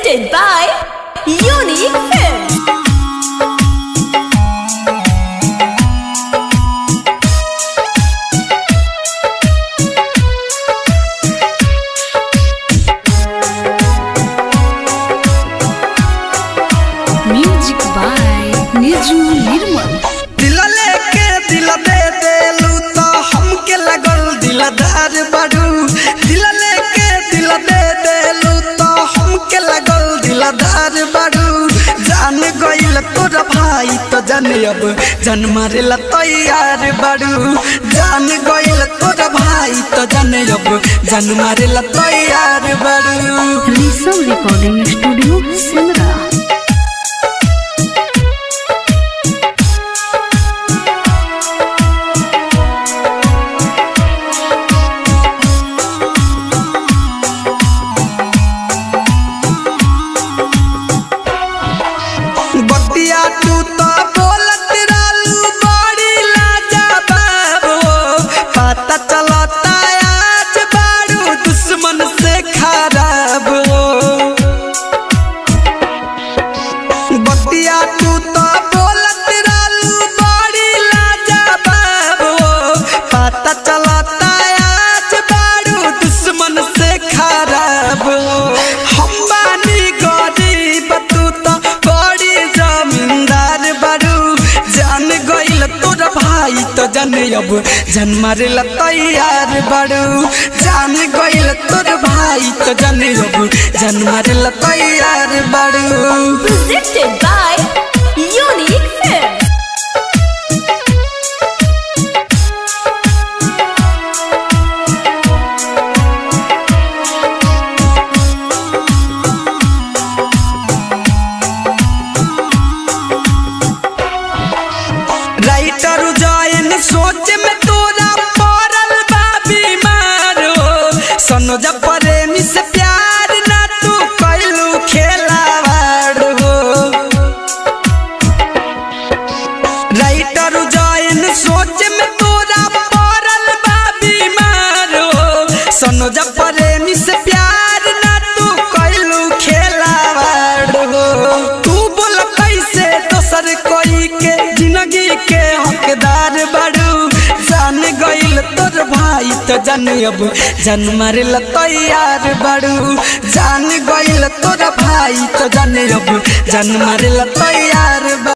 Presented by Unique Films. Music by Niju Nirmal. दिल लेके दिल दे देलू तो हमके लगल दिलदार बारू। दिल लेके दिल दे देलू तो हमके लगल दिलदार बारू। जान गइल तोरा भाई तो जाने अब जान मारेला तैयार बारू। जान गइल तोरा भाई तो जाने अब जान मारेला तैयार बारू। Risam Recording Studio, Simra. बतिया तू तो बोलत रहलू बड़ी लाजवाब हो। पता चलता आज बारू दुश्मन से खराब हो। बतिया तू तो बोलत रहलू बड़ी लाजवाब हो। पता चलता आज बारू दुश्मन से खराब हो। हम बानी गरीब तू तो बड़ी जमींदार बारू। जान गइल तोरा भाई तो जाने अब जान मारेला तैयार बारू। जान गइल तोरा भाई तो जाने अब जान मारेला तैयार बारू। Presented by Unique Films. Writer Jayan सोच में तोरा पड़ल बा बीमार हो। सनोज प्रेमी से प्यार ना तू कैलू खेलावाड़ हो। राइटर जयन सोच में तोरा पड़ल बा बीमार हो। सनोज प्रेमी से प्यार ना तू कैलू खेलावाड़ हो। तू बोल कैसे दोसर कोई के जिंदगी के हकदार बारू। जान गइल तोर भाई तो जान अब जान मारेला तैयार बारू। जान गइल तोर भाई तो जान अब जान मारेला तैयार।